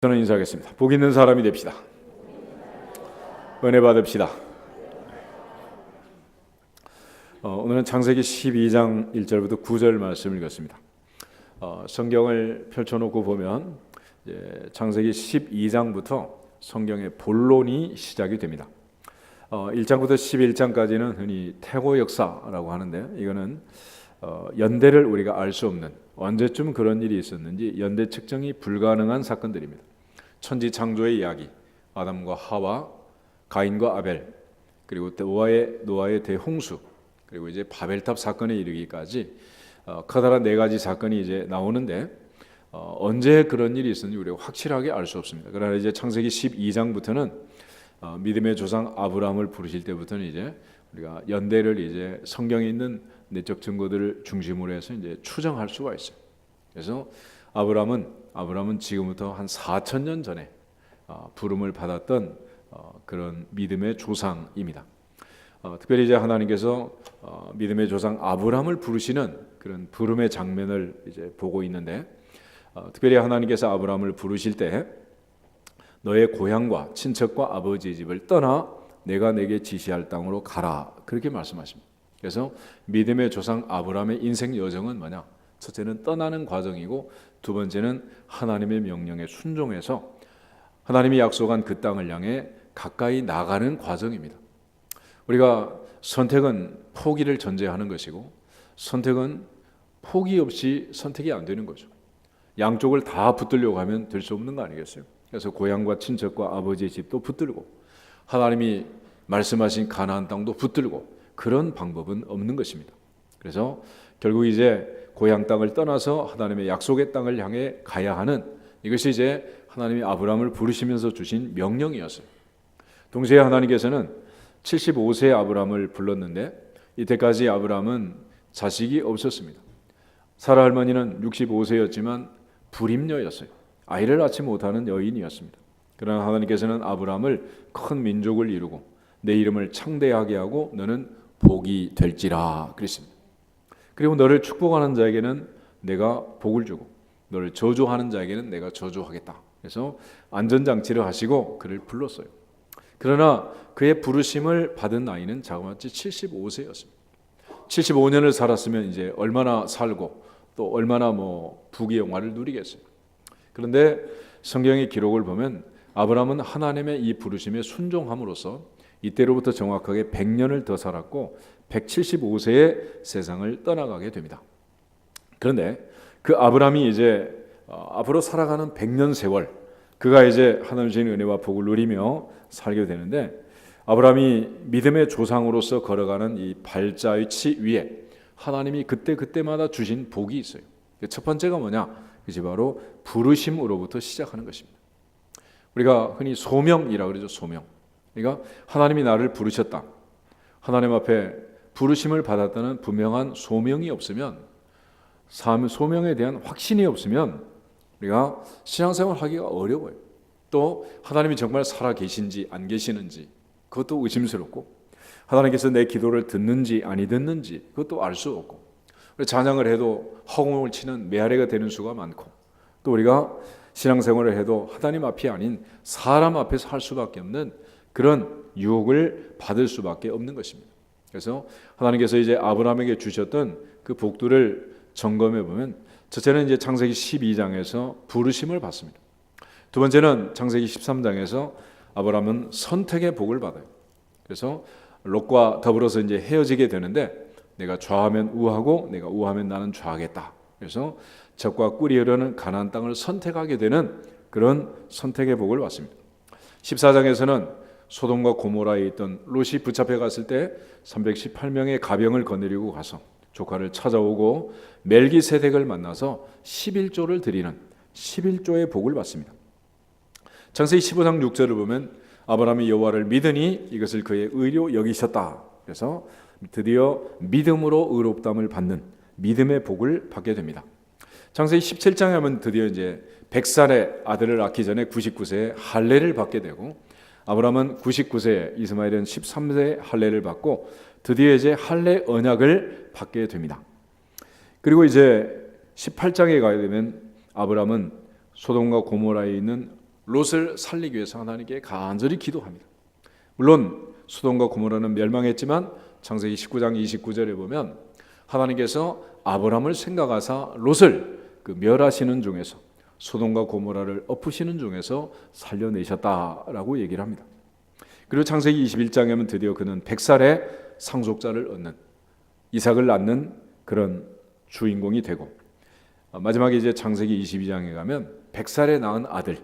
저는 인사하겠습니다. 복 있는 사람이 됩시다. 은혜 받읍시다. 오늘은 창세기 12장 1절부터 9절 말씀을 읽었습니다. 성경을 펼쳐놓고 보면 창세기 12장부터 성경의 본론이 시작이 됩니다. 1장부터 11장까지는 흔히 태고 역사라고 하는데, 이거는 연대를 우리가 알 수 없는, 언제쯤 그런 일이 있었는지 연대 측정이 불가능한 사건들입니다. 천지 창조의 이야기, 아담과 하와, 가인과 아벨, 그리고 노아의 대홍수, 그리고 이제 바벨탑 사건에 이르기까지 커다란 네 가지 사건이 이제 나오는데, 언제 그런 일이 있었는지 우리가 확실하게 알 수 없습니다. 그러나 이제 창세기 12장부터는 믿음의 조상 아브라함을 부르실 때부터는 이제 우리가 연대를 이제 성경에 있는 내적 증거들을 중심으로 해서 이제 추정할 수가 있어요. 그래서 아브라함은 지금부터 한 4,000년 전에 부름을 받았던 그런 믿음의 조상입니다. 특별히 이제 하나님께서 믿음의 조상 아브라함을 부르시는 그런 부름의 장면을 이제 보고 있는데, 특별히 하나님께서 아브라함을 부르실 때 너의 고향과 친척과 아버지의 집을 떠나 내가 내게 지시할 땅으로 가라, 그렇게 말씀하십니다. 그래서 믿음의 조상 아브라함의 인생 여정은 뭐냐? 첫째는 떠나는 과정이고, 두 번째는 하나님의 명령에 순종해서 하나님이 약속한 그 땅을 향해 가까이 나가는 과정입니다. 우리가 선택은 포기를 전제하는 것이고, 선택은 포기 없이 선택이 안 되는 거죠. 양쪽을 다 붙들려고 하면 될 수 없는 거 아니겠어요? 그래서 고향과 친척과 아버지의 집도 붙들고, 하나님이 말씀하신 가나안 땅도 붙들고, 그런 방법은 없는 것입니다. 그래서 결국 이제 고향 땅을 떠나서 하나님의 약속의 땅을 향해 가야 하는, 이것이 이제 하나님이 아브라함을 부르시면서 주신 명령이었어요. 동시에 하나님께서는 75세의 아브라함을 불렀는데, 이때까지 아브라함은 자식이 없었습니다. 사라 할머니는 65세였지만 불임녀였어요. 아이를 낳지 못하는 여인이었습니다. 그러나 하나님께서는 아브라함을 큰 민족을 이루고 내 이름을 창대하게 하고 너는 복이 될지라 그랬습니다. 그리고 너를 축복하는 자에게는 내가 복을 주고 너를 저주하는 자에게는 내가 저주하겠다. 그래서 안전장치를 하시고 그를 불렀어요. 그러나 그의 부르심을 받은 나이는 자그마치 75세였습니다. 75년을 살았으면 이제 얼마나 살고 또 얼마나 부귀 영화를 누리겠어요. 그런데 성경의 기록을 보면 아브라함은 하나님의 이 부르심에 순종함으로써 이때로부터 정확하게 100년을 더 살았고 175세에 세상을 떠나가게 됩니다. 그런데 그 아브라함이 이제 앞으로 살아가는 100년 세월, 그가 이제 하나님 주신 은혜와 복을 누리며 살게 되는데, 아브라함이 믿음의 조상으로서 걸어가는 이 발자취 위에 하나님이 그때마다 주신 복이 있어요. 첫 번째가 뭐냐? 그것이 바로 부르심으로부터 시작하는 것입니다. 우리가 흔히 소명이라고 그러죠. 소명. 그러니까 하나님이 나를 부르셨다, 하나님 앞에 부르심을 받았다는 분명한 소명이 없으면, 소명에 대한 확신이 없으면 우리가 신앙생활 하기가 어려워요. 또 하나님이 정말 살아 계신지 안 계시는지 그것도 의심스럽고, 하나님께서 내 기도를 듣는지 아니 듣는지 그것도 알 수 없고, 찬양을 해도 허공을 치는 메아리가 되는 수가 많고, 또 우리가 신앙생활을 해도 하나님 앞이 아닌 사람 앞에서 할 수밖에 없는 그런 유혹을 받을 수밖에 없는 것입니다. 그래서 하나님께서 이제 아브라함에게 주셨던 그 복들을 점검해 보면, 첫째는 이제 창세기 12장에서 부르심을 받습니다. 두 번째는 창세기 13장에서 아브라함은 선택의 복을 받아요. 그래서 롯과 더불어서 이제 헤어지게 되는데, 내가 좌하면 우하고 내가 우하면 나는 좌하겠다. 그래서 적과 꿀이 흐르는 가나안 땅을 선택하게 되는 그런 선택의 복을 받습니다. 14장에서는 소돔과 고모라에 있던 롯이 붙잡혀 갔을 때 318명의 가병을 거느리고 가서 조카를 찾아오고 멜기세덱을 만나서 11조를 드리는 11조의 복을 받습니다. 창세기 15장 6절을 보면 아브라함이 여호와를 믿으니 이것을 그의 의로 여기셨다. 그래서 드디어 믿음으로 의롭다함을 받는 믿음의 복을 받게 됩니다. 창세기 17장에 하면 드디어 이제 100살의 아들을 낳기 전에 99세에 할례를 받게 되고, 아브라함은 99세에, 이스마엘은 13세에 할례를 받고 드디어 이제 할례 언약을 받게 됩니다. 그리고 이제 18장에 가게 되면 아브라함은 소돔과 고모라에 있는 롯을 살리기 위해서 하나님께 간절히 기도합니다. 물론 소돔과 고모라는 멸망했지만 창세기 19장 29절에 보면 하나님께서 아브라함을 생각하사 롯을 그 멸하시는 중에서 소돔과 고모라를 엎으시는 중에서 살려내셨다라고 얘기를 합니다. 그리고 창세기 21장에 보면 드디어 그는 100살의 상속자를 얻는, 이삭을 낳는 그런 주인공이 되고, 마지막에 이제 창세기 22장에 가면 100살에 낳은 아들,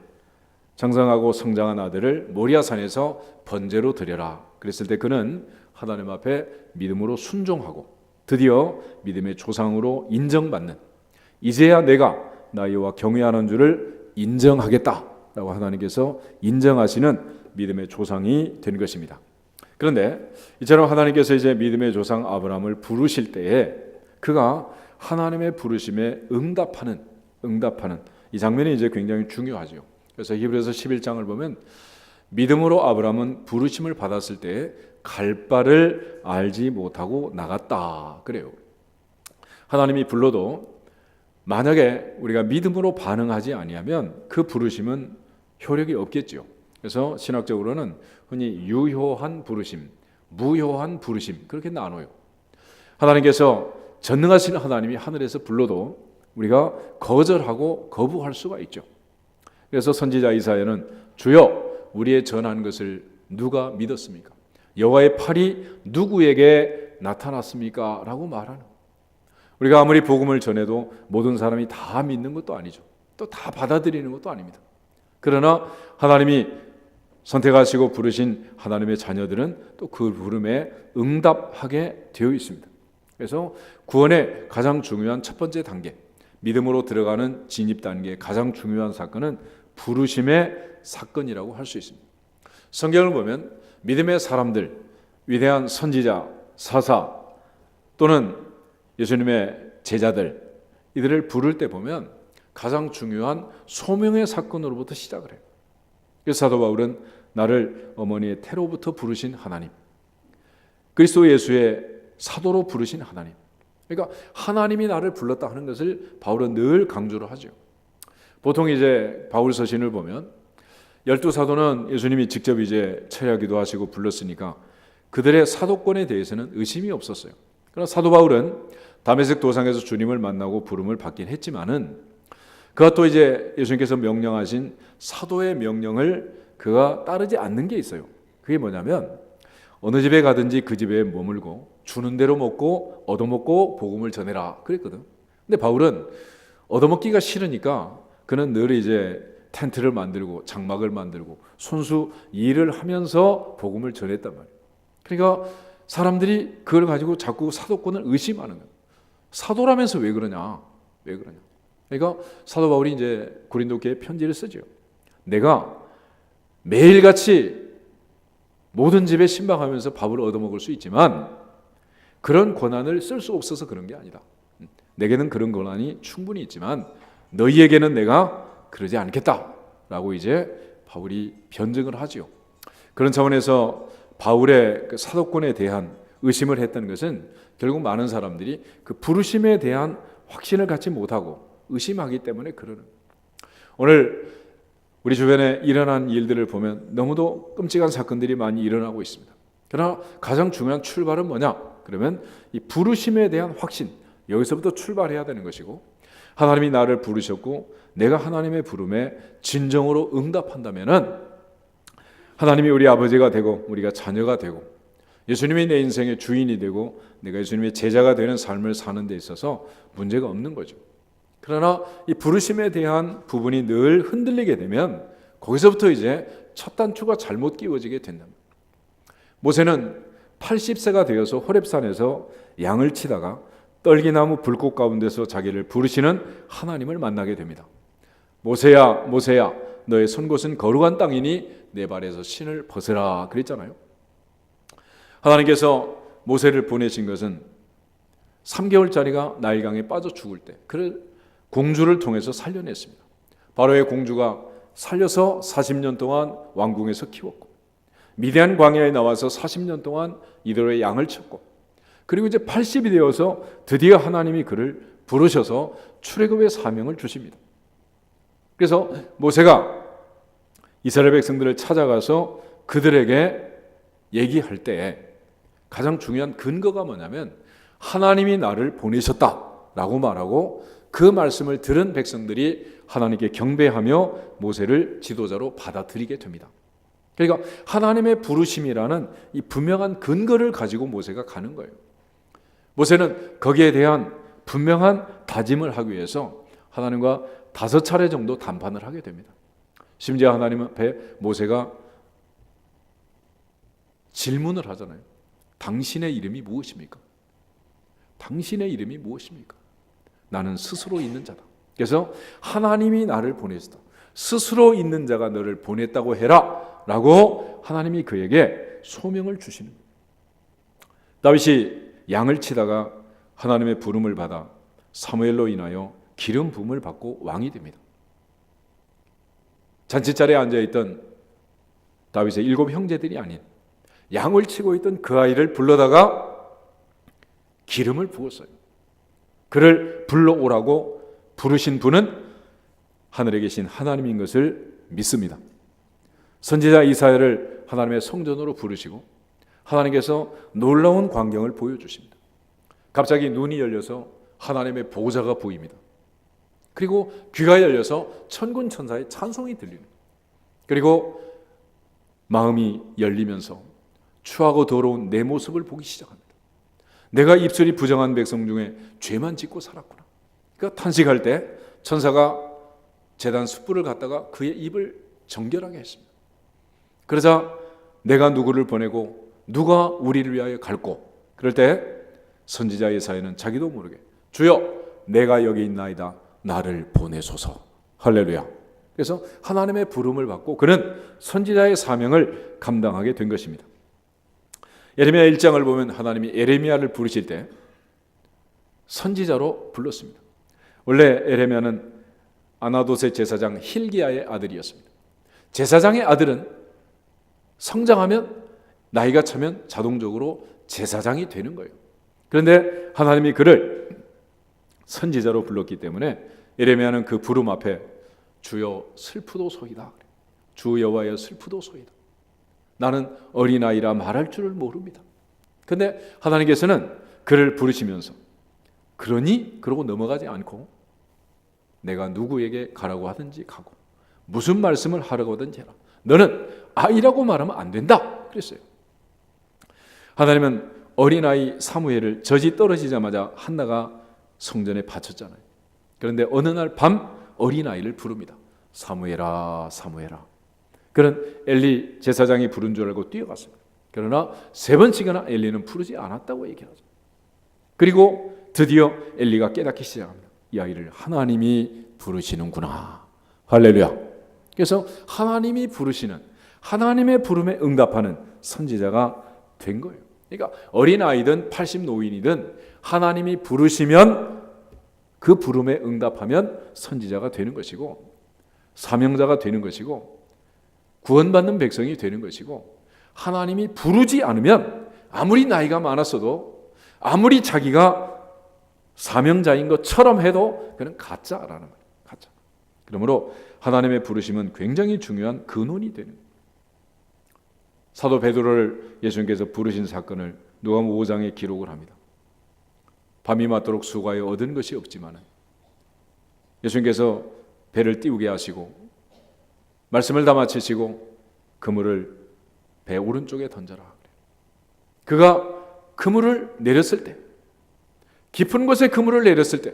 장성하고 성장한 아들을 모리아산에서 번제로 드려라. 그랬을 때 그는 하나님 앞에 믿음으로 순종하고 드디어 믿음의 조상으로 인정받는, 이제야 내가 나 여호와 경외하는 줄을 인정하겠다라고 하나님께서 인정하시는 믿음의 조상이 된 것입니다. 그런데 이처럼 하나님께서 이제 믿음의 조상 아브라함을 부르실 때에 그가 하나님의 부르심에 응답하는 이 장면이 이제 굉장히 중요하죠. 그래서 히브리서 11장을 보면 믿음으로 아브라함은 부르심을 받았을 때 갈 바를 알지 못하고 나갔다 그래요. 하나님이 불러도 만약에 우리가 믿음으로 반응하지 아니하면 그 부르심은 효력이 없겠죠. 그래서 신학적으로는 흔히 유효한 부르심, 무효한 부르심 그렇게 나눠요. 하나님께서 전능하신 하나님이 하늘에서 불러도 우리가 거절하고 거부할 수가 있죠. 그래서 선지자 이사야는 주여 우리의 전한 것을 누가 믿었습니까? 여호와의 팔이 누구에게 나타났습니까? 라고 말하는, 우리가 아무리 복음을 전해도 모든 사람이 다 믿는 것도 아니죠. 또 다 받아들이는 것도 아닙니다. 그러나 하나님이 선택하시고 부르신 하나님의 자녀들은 또 그 부름에 응답하게 되어 있습니다. 그래서 구원의 가장 중요한 첫 번째 단계, 믿음으로 들어가는 진입 단계의 가장 중요한 사건은 부르심의 사건이라고 할 수 있습니다. 성경을 보면 믿음의 사람들, 위대한 선지자, 사사 또는 예수님의 제자들, 이들을 부를 때 보면 가장 중요한 소명의 사건으로부터 시작을 해요. 그래서 사도 바울은 나를 어머니의 태로부터 부르신 하나님, 그리스도 예수의 사도로 부르신 하나님, 그러니까 하나님이 나를 불렀다 하는 것을 바울은 늘 강조를 하죠. 보통 이제 바울 서신을 보면 12사도는 예수님이 직접 이제 처리하기도 하시고 불렀으니까 그들의 사도권에 대해서는 의심이 없었어요. 그러나 사도 바울은 다메섹 도상에서 주님을 만나고 부름을 받긴 했지만은 그가 또 이제 예수님께서 명령하신 사도의 명령을 그가 따르지 않는 게 있어요. 그게 뭐냐면 어느 집에 가든지 그 집에 머물고 주는 대로 먹고 얻어먹고 복음을 전해라 그랬거든. 근데 바울은 얻어먹기가 싫으니까 그는 늘 이제 텐트를 만들고 장막을 만들고 손수 일을 하면서 복음을 전했단 말이에요. 그러니까 사람들이 그걸 가지고 자꾸 사도권을 의심하는 거예요. 사도라면서 왜 그러냐? 그러니까 사도 바울이 이제 고린도 교회에 편지를 쓰죠. 내가 매일같이 모든 집에 신방하면서 밥을 얻어먹을 수 있지만 그런 권한을 쓸 수 없어서 그런 게 아니다. 내게는 그런 권한이 충분히 있지만 너희에게는 내가 그러지 않겠다라고 이제 바울이 변증을 하지요. 그런 차원에서 바울의 그 사도권에 대한 의심을 했던 것은 결국 많은 사람들이 그 부르심에 대한 확신을 갖지 못하고 의심하기 때문에 그러는. 오늘 우리 주변에 일어난 일들을 보면 너무도 끔찍한 사건들이 많이 일어나고 있습니다. 그러나 가장 중요한 출발은 뭐냐? 그러면 이 부르심에 대한 확신, 여기서부터 출발해야 되는 것이고, 하나님이 나를 부르셨고 내가 하나님의 부름에 진정으로 응답한다면은 하나님이 우리 아버지가 되고 우리가 자녀가 되고 예수님이 내 인생의 주인이 되고 내가 예수님의 제자가 되는 삶을 사는 데 있어서 문제가 없는 거죠. 그러나 이 부르심에 대한 부분이 늘 흔들리게 되면 거기서부터 이제 첫 단추가 잘못 끼워지게 된답니다. 모세는 80세가 되어서 호렙산에서 양을 치다가 떨기나무 불꽃 가운데서 자기를 부르시는 하나님을 만나게 됩니다. 모세야 모세야 너의 선 곳은 거룩한 땅이니 내 발에서 신을 벗으라 그랬잖아요. 하나님께서 모세를 보내신 것은 3개월짜리가 나일강에 빠져 죽을 때 그를 공주를 통해서 살려냈습니다. 바로의 공주가 살려서 40년 동안 왕궁에서 키웠고 미디안 광야에 나와서 40년 동안 이대로의 양을 쳤고 그리고 이제 80이 되어서 드디어 하나님이 그를 부르셔서 출애굽의 사명을 주십니다. 그래서 모세가 이스라엘 백성들을 찾아가서 그들에게 얘기할 때 가장 중요한 근거가 뭐냐면 하나님이 나를 보내셨다라고 말하고 그 말씀을 들은 백성들이 하나님께 경배하며 모세를 지도자로 받아들이게 됩니다. 그러니까 하나님의 부르심이라는 이 분명한 근거를 가지고 모세가 가는 거예요. 모세는 거기에 대한 분명한 다짐을 하기 위해서 하나님과 5차례 정도 담판을 하게 됩니다. 심지어 하나님 앞에 모세가 질문을 하잖아요. 당신의 이름이 무엇입니까? 당신의 이름이 무엇입니까? 나는 스스로 있는 자다. 그래서 하나님이 나를 보내셨다. 스스로 있는 자가 너를 보냈다고 해라 라고 하나님이 그에게 소명을 주시는 거예요. 다윗이 양을 치다가 하나님의 부름을 받아 사무엘로 인하여 기름 부음을 받고 왕이 됩니다. 잔치자리에 앉아있던 다윗의 7 형제들이 아닌 양을 치고 있던 그 아이를 불러다가 기름을 부었어요. 그를 불러오라고 부르신 분은 하늘에 계신 하나님인 것을 믿습니다. 선지자 이사야를 하나님의 성전으로 부르시고 하나님께서 놀라운 광경을 보여주십니다. 갑자기 눈이 열려서 하나님의 보좌가 보입니다. 그리고 귀가 열려서 천군 천사의 찬송이 들리는 거예요. 그리고 마음이 열리면서 추하고 더러운 내 모습을 보기 시작합니다. 내가 입술이 부정한 백성 중에 죄만 짓고 살았구나. 그러니까 탄식할 때 천사가 제단 숯불을 갖다가 그의 입을 정결하게 했습니다. 그러자 내가 누구를 보내고 누가 우리를 위하여 갈고, 그럴 때 선지자 예사야는 자기도 모르게 주여 내가 여기 있나이다 나를 보내소서. 할렐루야. 그래서 하나님의 부름을 받고 그는 선지자의 사명을 감당하게 된 것입니다. 예레미야 1장을 보면 하나님이 예레미야를 부르실 때 선지자로 불렀습니다. 원래 예레미야는 아나돗의 제사장 힐기야의 아들이었습니다. 제사장의 아들은 성장하면 나이가 차면 자동적으로 제사장이 되는 거예요. 그런데 하나님이 그를 선지자로 불렀기 때문에 예레미야는 그 부름 앞에 주여 슬프도소이다. 주 여호와여 슬프도소이다. 나는 어린아이라 말할 줄을 모릅니다. 그런데 하나님께서는 그를 부르시면서 그러니? 그러고 넘어가지 않고 내가 누구에게 가라고 하든지 가고 무슨 말씀을 하라고 하든지 해라. 너는 아이라고 말하면 안 된다. 그랬어요. 하나님은 어린아이 사무엘을 젖이 떨어지자마자 한나가 성전에 바쳤잖아요. 그런데 어느 날 밤 어린아이를 부릅니다. 사무엘아 사무엘아. 그는 엘리 제사장이 부른 줄 알고 뛰어갔습니다. 그러나 3번씩이나 엘리는 부르지 않았다고 얘기하죠. 그리고 드디어 엘리가 깨닫기 시작합니다. 이 아이를 하나님이 부르시는구나. 할렐루야. 그래서 하나님이 부르시는, 하나님의 부름에 응답하는 선지자가 된 거예요. 그러니까 어린아이든 80 노인이든 하나님이 부르시면 그 부름에 응답하면 선지자가 되는 것이고 사명자가 되는 것이고 구원받는 백성이 되는 것이고, 하나님이 부르지 않으면 아무리 나이가 많았어도 아무리 자기가 사명자인 것처럼 해도 그는 가짜라는 말이에요. 가짜. 그러므로 하나님의 부르심은 굉장히 중요한 근원이 되는 거예요. 사도 베드로를 예수님께서 부르신 사건을 누가복음 5장에 기록을 합니다. 밤이 맞도록 수고하여 얻은 것이 없지만 예수님께서 배를 띄우게 하시고 말씀을 다 마치시고 그물을 배 오른쪽에 던져라. 그가 그물을 내렸을 때, 깊은 곳에 그물을 내렸을 때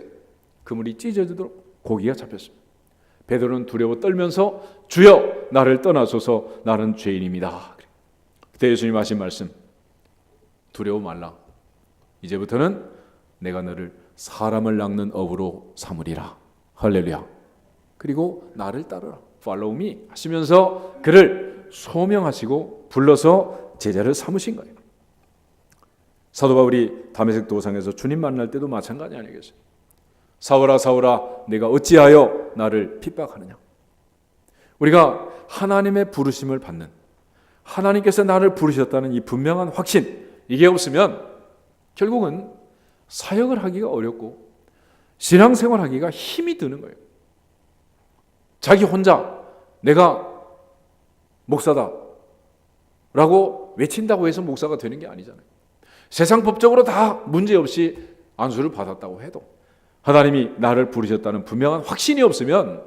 그물이 찢어지도록 고기가 잡혔습니다. 베드로는 두려워 떨면서 주여 나를 떠나소서 나는 죄인입니다. 그때 예수님 하신 말씀, 두려워 말라. 이제부터는 내가 너를 사람을 낚는 어부로 삼으리라. 할렐루야. 그리고 나를 따르라. Follow me 하시면서 그를 소명하시고 불러서 제자를 삼으신 거예요. 사도 바울이 다메섹 도상에서 주님 만날 때도 마찬가지 아니겠어요? 사울아 사울아 내가 어찌하여 나를 핍박하느냐. 우리가 하나님의 부르심을 받는, 하나님께서 나를 부르셨다는 이 분명한 확신, 이게 없으면 결국은 사역을 하기가 어렵고 신앙생활 하기가 힘이 드는 거예요. 자기 혼자 내가 목사다 라고 외친다고 해서 목사가 되는 게 아니잖아요. 세상 법적으로 다 문제없이 안수를 받았다고 해도 하나님이 나를 부르셨다는 분명한 확신이 없으면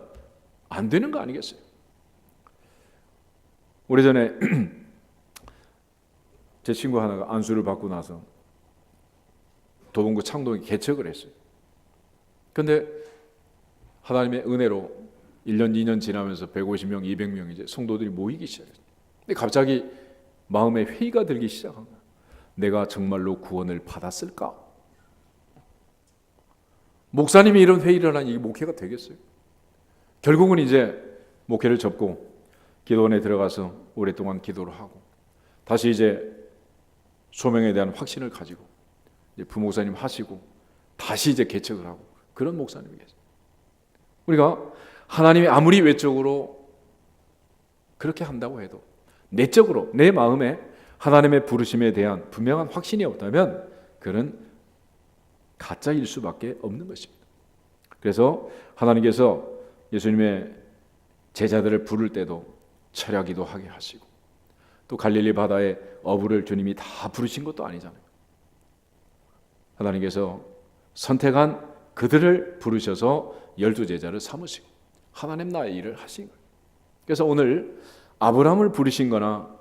안 되는 거 아니겠어요? 오래전에 제 친구 하나가 안수를 받고 나서 도봉구 창동에 개척을 했어요. 그런데 하나님의 은혜로 1년 2년 지나면서 150명 200명 이제 성도들이 모이기 시작했어요. 근데 갑자기 마음에 회의가 들기 시작한 거야. 내가 정말로 구원을 받았을까? 목사님이 이런 회의를 하니 이게 목회가 되겠어요? 결국은 이제 목회를 접고 기도원에 들어가서 오랫동안 기도를 하고 다시 이제 소명에 대한 확신을 가지고 이제 부목사님 하시고 다시 이제 개척을 하고 그런 목사님이 계세요. 우리가 하나님이 아무리 외적으로 그렇게 한다고 해도 내적으로 내 마음에 하나님의 부르심에 대한 분명한 확신이 없다면 그는 가짜일 수밖에 없는 것입니다. 그래서 하나님께서 예수님의 제자들을 부를 때도 철야기도 하게 하시고 또 갈릴리 바다에 어부를 주님이 다 부르신 것도 아니잖아요. 하나님께서 선택한 그들을 부르셔서 12제자를 삼으시고 하나님 나의 일을 하신 거예요. 그래서 오늘 아브라함을 부르신 거나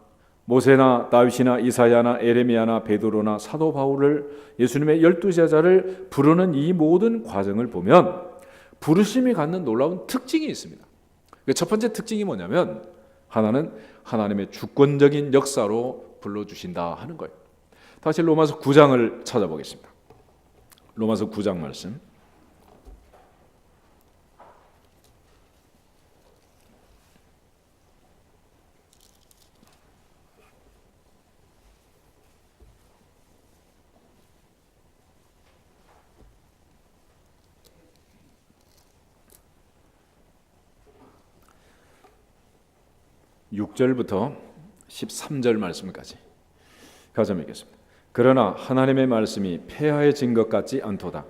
모세나 다윗이나 이사야나 에레미야나 베드로나 사도 바울을 예수님의 12제자를 부르는 이 모든 과정을 보면 부르심이 갖는 놀라운 특징이 있습니다. 첫 번째 특징이 뭐냐면 하나는 하나님의 주권적인 역사로 불러주신다 하는 거예요. 다시 로마서 9장을 찾아보겠습니다. 로마서 9장 말씀 6절부터 13절 말씀까지 가져 읽겠습니다. 그러나 하나님의 말씀이 폐하여진 것 같지 않도다.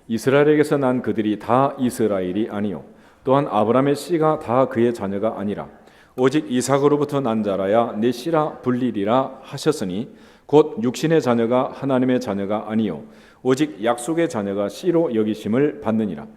이스라엘에게서 난 그들이 다 이스라엘이 아니요 또한 아브라함의 씨가 다 그의 자녀가 아니라 오직 이삭으로부터 난 자라야 내 씨라 불리리라 하셨으니 곧 육신의 자녀가 하나님의 자녀가 아니요 오직 약속의 자녀가 씨로 여기심을 받느니라.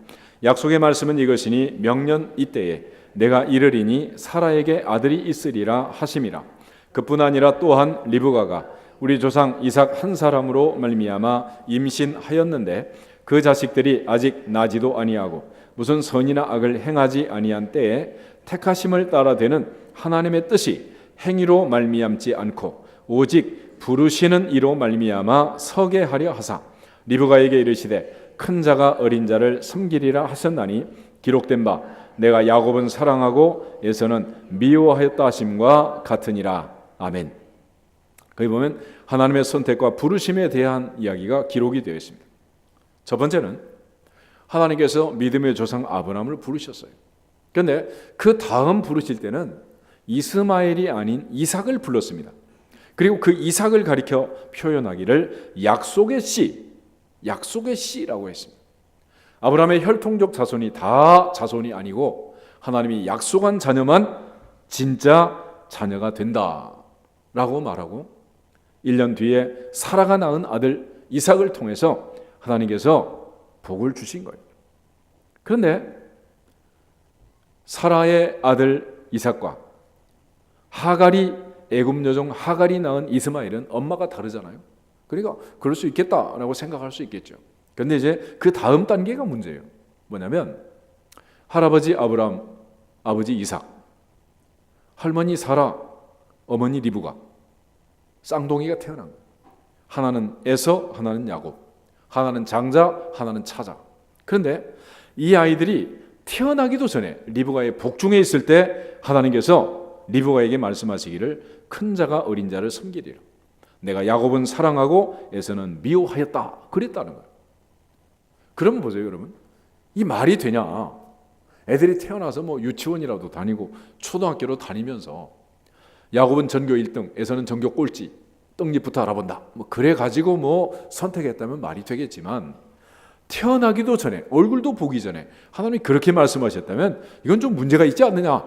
약속의 말씀은 이것이니 명년 이때에 내가 이르리니 사라에게 아들이 있으리라 하심이라. 그뿐 아니라 또한 리브가가 우리 조상 이삭 한 사람으로 말미암아 임신하였는데 그 자식들이 아직 나지도 아니하고 무슨 선이나 악을 행하지 아니한 때에 택하심을 따라 되는 하나님의 뜻이 행위로 말미암지 않고 오직 부르시는 이로 말미암아 서게 하려 하사 리브가에게 이르시되 큰 자가 어린 자를 섬기리라 하셨나니 기록된 바 내가 야곱은 사랑하고 에서는 미워하였다 하심과 같으니라. 아멘. 거기 보면 하나님의 선택과 부르심에 대한 이야기가 기록이 되어 있습니다. 첫 번째는 하나님께서 믿음의 조상 아브라함을 부르셨어요. 그런데 그 다음 부르실 때는 이스마엘이 아닌 이삭을 불렀습니다. 그리고 그 이삭을 가리켜 표현하기를 약속의 씨라고 했습니다. 아브라함의 혈통적 자손이 다 자손이 아니고 하나님이 약속한 자녀만 진짜 자녀가 된다라고 말하고 1년 뒤에 사라가 낳은 아들 이삭을 통해서 하나님께서 복을 주신 거예요. 그런데 사라의 아들 이삭과 하갈이 애굽 여종 하갈이 낳은 이스마엘은 엄마가 다르잖아요. 그러니까 그럴 수 있겠다라고 생각할 수 있겠죠. 그런데 이제 그 다음 단계가 문제예요. 뭐냐면 할아버지 아브라함, 아버지 이삭, 할머니 사라, 어머니 리브가 쌍둥이가 태어난 거예요. 하나는 에서, 하나는 야곱, 하나는 장자, 하나는 차자. 그런데 이 아이들이 태어나기도 전에 리브가의 복중에 있을 때 하나님께서 리브가에게 말씀하시기를 큰 자가 어린 자를 섬기리라. 내가 야곱은 사랑하고 에서는 미워하였다. 그랬다는 거예요. 그러면 보세요, 여러분. 이 말이 되냐? 애들이 태어나서 뭐 유치원이라도 다니고 초등학교로 다니면서 야곱은 전교 1등, 에서는 전교 꼴찌, 떡잎부터 알아본다. 뭐 그래 가지고 뭐 선택했다면 말이 되겠지만 태어나기도 전에 얼굴도 보기 전에 하나님이 그렇게 말씀하셨다면 이건 좀 문제가 있지 않느냐?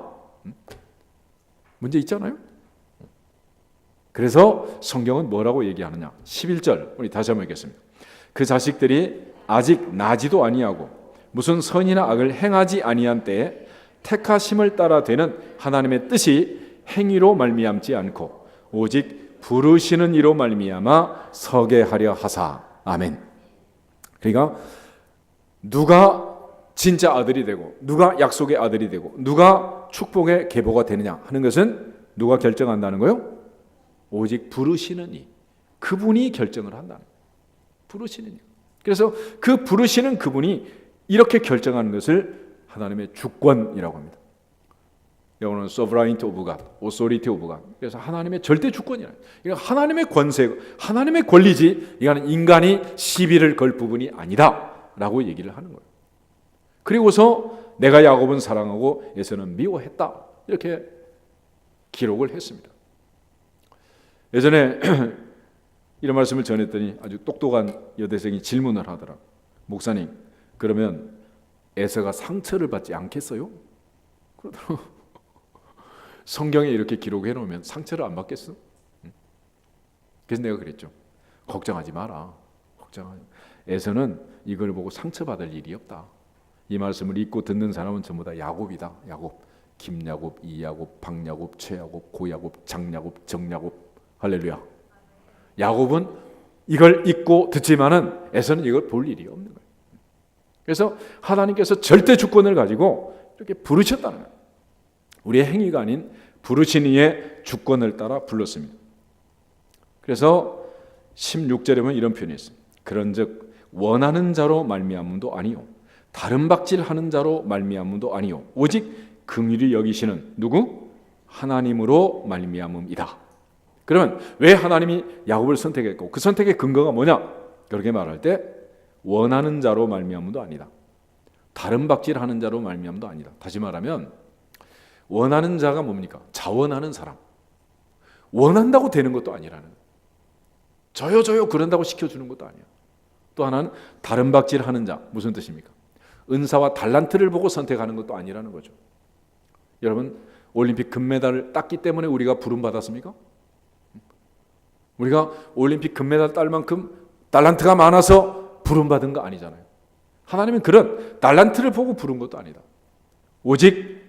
문제 있잖아요. 그래서 성경은 뭐라고 얘기하느냐? 11절 우리 다시 한번 읽겠습니다. 그 자식들이 아직 나지도 아니하고 무슨 선이나 악을 행하지 아니한 때에 택하심을 따라 되는 하나님의 뜻이 행위로 말미암지 않고 오직 부르시는 이로 말미암아 서게 하려 하사. 아멘. 그러니까 누가 진짜 아들이 되고 누가 약속의 아들이 되고 누가 축복의 계보가 되느냐 하는 것은 누가 결정한다는 거요? 오직 부르시는 이, 그분이 결정을 한다는 거예요. 부르시는 이. 그래서 그 부르시는 그분이 이렇게 결정하는 것을 하나님의 주권이라고 합니다. 영어로는 sovereignty of God, authority of God. 그래서 하나님의 절대 주권이라. 이건 하나님의 권세, 하나님의 권리지. 이거는 인간이 시비를 걸 부분이 아니다라고 얘기를 하는 거예요. 그리고서 내가 야곱은 사랑하고 에서는 미워했다 이렇게 기록을 했습니다. 예전에 이런 말씀을 전했더니 아주 똑똑한 여대생이 질문을 하더라. 목사님, 그러면 에서가 상처를 받지 않겠어요? 그러더라고. 성경에 이렇게 기록해 놓으면 상처를 안 받겠어? 그래서 내가 그랬죠. 걱정하지 마라. 걱정하지. 에서는 이걸 보고 상처받을 일이 없다. 이 말씀을 읽고 듣는 사람은 전부 다 야곱이다. 야곱, 김야곱, 이야곱, 박야곱, 최야곱, 고야곱, 장야곱, 정야곱. 할렐루야. 야곱은 이걸 읽고 듣지만은 에서는 이걸 볼 일이 없는 거예요. 그래서 하나님께서 절대 주권을 가지고 이렇게 부르셨다는 거예요. 우리의 행위가 아닌 부르신 이의 주권을 따라 불렀습니다. 그래서 16절에 보면 이런 표현이 있습니다. 그런즉 원하는 자로 말미암음도 아니요 다른 박질하는 자로 말미암음도 아니요 오직 긍휼히 여기시는 누구? 하나님으로 말미암음이다. 그러면 왜 하나님이 야곱을 선택했고 그 선택의 근거가 뭐냐? 그렇게 말할 때 원하는 자로 말미암음도 아니다. 다른 박질하는 자로 말미암음도 아니다. 다시 말하면 원하는 자가 뭡니까? 자원하는 사람. 원한다고 되는 것도 아니라는. 저요 그런다고 시켜주는 것도 아니야. 또 하나는 다른 박질하는 자. 무슨 뜻입니까? 은사와 달란트를 보고 선택하는 것도 아니라는 거죠. 여러분 올림픽 금메달을 땄기 때문에 우리가 부름 받았습니까? 우리가 올림픽 금메달 딸 만큼 달란트가 많아서 부름 받은 거 아니잖아요. 하나님은 그런 달란트를 보고 부른 것도 아니다. 오직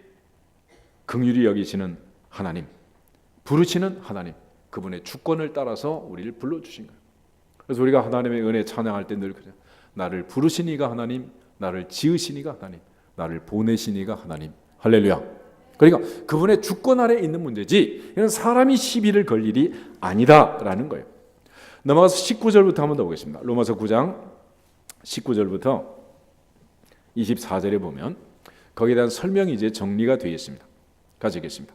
긍휼히 여기시는 하나님, 부르시는 하나님, 그분의 주권을 따라서 우리를 불러주신 거예요. 그래서 우리가 하나님의 은혜 찬양할 때 늘 그래요. 나를 부르신 이가 하나님, 나를 지으신 이가 하나님, 나를 보내신 이가 하나님. 할렐루야. 그러니까 그분의 주권 아래 있는 문제지 이건 사람이 시비를 걸 일이 아니다라는 거예요. 넘어가서 19절부터 한번 더 보겠습니다. 로마서 9장 19절부터 24절에 보면 거기에 대한 설명이 이제 정리가 되어 있습니다. 같이 읽겠습니다.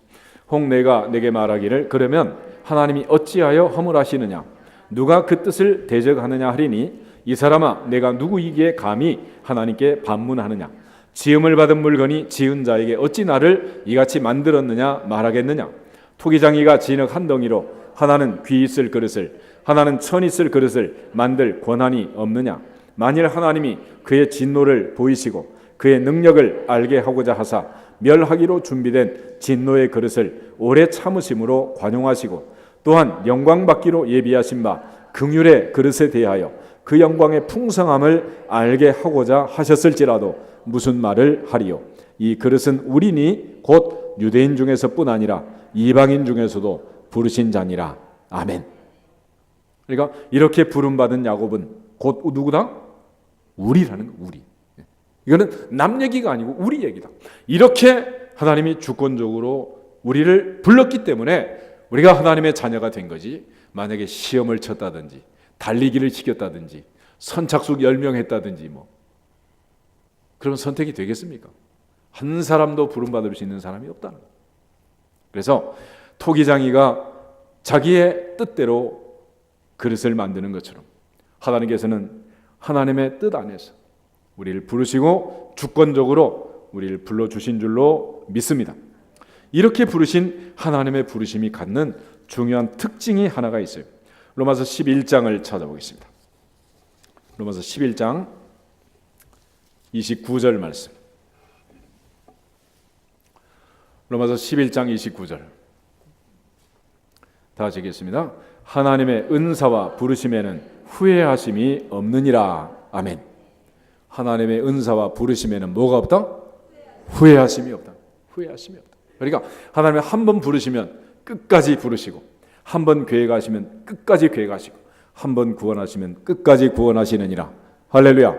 혹 내가 내게 말하기를 그러면 하나님이 어찌하여 허물하시느냐 누가 그 뜻을 대적하느냐 하리니 이 사람아 내가 누구이기에 감히 하나님께 반문하느냐 지음을 받은 물건이 지은 자에게 어찌 나를 이같이 만들었느냐 말하겠느냐 토기장이가 진흙 한 덩이로 하나는 귀 있을 그릇을 하나는 천 있을 그릇을 만들 권한이 없느냐 만일 하나님이 그의 진노를 보이시고 그의 능력을 알게 하고자 하사 멸하기로 준비된 진노의 그릇을 오래 참으심으로 관용하시고 또한 영광 받기로 예비하신 바 긍휼의 그릇에 대하여 그 영광의 풍성함을 알게 하고자 하셨을지라도 무슨 말을 하리요 이 그릇은 우리니 곧 유대인 중에서뿐 아니라 이방인 중에서도 부르신 자니라. 아멘. 그러니까 이렇게 부름받은 야곱은 곧 누구다? 우리라는 거. 우리. 이거는 남 얘기가 아니고 우리 얘기다. 이렇게 하나님이 주권적으로 우리를 불렀기 때문에 우리가 하나님의 자녀가 된 거지. 만약에 시험을 쳤다든지 달리기를 시켰다든지 선착순 10명 했다든지 뭐 그러면 선택이 되겠습니까? 한 사람도 부름받을 수 있는 사람이 없다는 거예요. 그래서 토기장이가 자기의 뜻대로 그릇을 만드는 것처럼 하나님께서는 하나님의 뜻 안에서 우리를 부르시고 주권적으로 우리를 불러주신 줄로 믿습니다. 이렇게 부르신 하나님의 부르심이 갖는 중요한 특징이 하나가 있어요. 로마서 11장을 찾아보겠습니다. 로마서 11장 29절 말씀. 로마서 11장 29절. 다 같이 읽겠습니다. 하나님의 은사와 부르심에는 후회하심이 없느니라. 아멘. 하나님의 은사와 부르심에는 뭐가 없다? 후회하심이 없다. 후회하심이 없다. 그러니까 하나님이 한 번 부르시면 끝까지 부르시고, 한 번 계획하시면 끝까지 계획하시고, 한 번 구원하시면 끝까지 구원하시느니라. 할렐루야.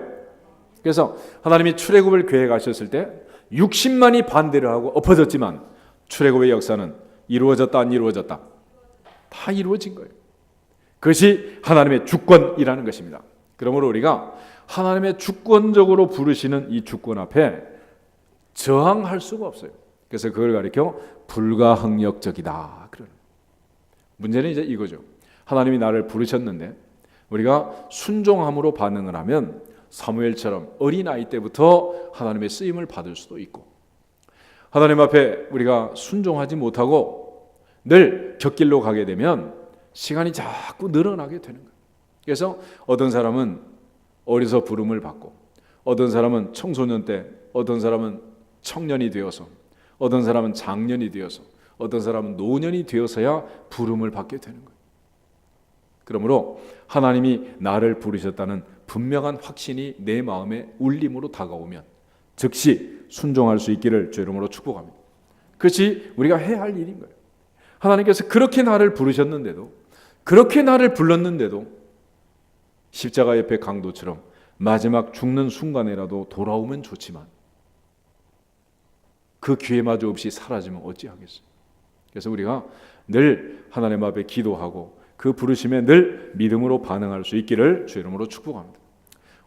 그래서 하나님이 출애굽을 계획하셨을 때 60만이 반대를 하고 엎어졌지만 출애굽의 역사는 이루어졌다 안 이루어졌다? 다 이루어진 거예요. 그것이 하나님의 주권이라는 것입니다. 그러므로 우리가 하나님의 주권적으로 부르시는 이 주권 앞에 저항할 수가 없어요. 그래서 그걸 가리켜 불가항력적이다. 문제는 이제 이거죠. 하나님이 나를 부르셨는데 우리가 순종함으로 반응을 하면 사무엘처럼 어린아이 때부터 하나님의 쓰임을 받을 수도 있고, 하나님 앞에 우리가 순종하지 못하고 늘 곁길로 가게 되면 시간이 자꾸 늘어나게 되는 거예요. 그래서 어떤 사람은 어려서 부름을 받고, 어떤 사람은 청소년 때, 어떤 사람은 청년이 되어서, 어떤 사람은 장년이 되어서, 어떤 사람은 노년이 되어서야 부름을 받게 되는 거예요. 그러므로 하나님이 나를 부르셨다는 분명한 확신이 내 마음에 울림으로 다가오면 즉시 순종할 수 있기를 주 이름으로 축복합니다. 그것이 우리가 해야 할 일인 거예요. 하나님께서 그렇게 나를 부르셨는데도, 그렇게 나를 불렀는데도 십자가 옆에 강도처럼 마지막 죽는 순간에라도 돌아오면 좋지만 그 기회마저 없이 사라지면 어찌하겠어요. 그래서 우리가 늘 하나님 앞에 기도하고 그 부르심에 늘 믿음으로 반응할 수 있기를 주 이름으로 축복합니다.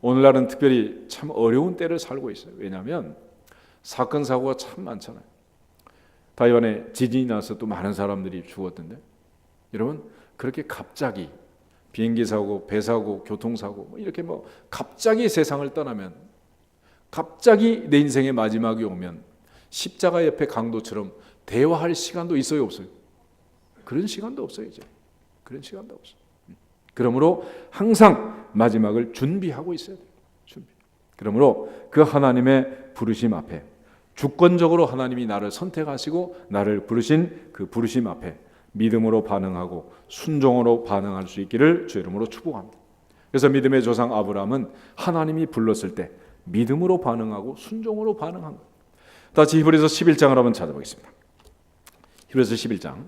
오늘날은 특별히 참 어려운 때를 살고 있어요. 왜냐하면 사건 사고가 참 많잖아요. 타이완에 지진이 나서 또 많은 사람들이 죽었던데, 여러분 그렇게 갑자기 비행기 사고, 배 사고, 교통사고 이렇게 갑자기 세상을 떠나면, 갑자기 내 인생의 마지막이 오면 십자가 옆에 강도처럼 대화할 시간도 있어요, 없어요? 그런 시간도 없어요. 이제 그런 시간도 없어요. 그러므로 항상 마지막을 준비하고 있어야 돼요. 준비. 그러므로 그 하나님의 부르심 앞에, 주권적으로 하나님이 나를 선택하시고 나를 부르신 그 부르심 앞에 믿음으로 반응하고 순종으로 반응할 수 있기를 주 이름으로 축복합니다. 그래서 믿음의 조상 아브라함은 하나님이 불렀을 때 믿음으로 반응하고 순종으로 반응한 거예요. 다시 히브리서 11장을 한번 찾아보겠습니다. 히브리서 11장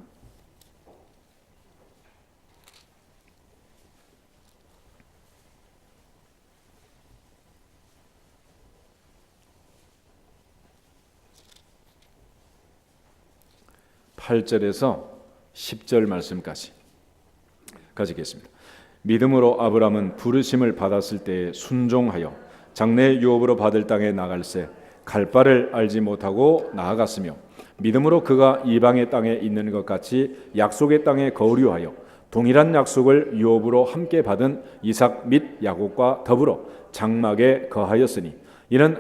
8절에서 10절 말씀까지 가지겠습니다. 믿음으로 아브라함은 부르심을 받았을 때에 순종하여 장래 유업으로 받을 땅에 나갈새 갈 바를 알지 못하고 나아갔으며, 믿음으로 그가 이방의 땅에 있는 것 같이 약속의 땅에 거류하여 동일한 약속을 유업으로 함께 받은 이삭 및 야곱과 더불어 장막에 거하였으니, 이는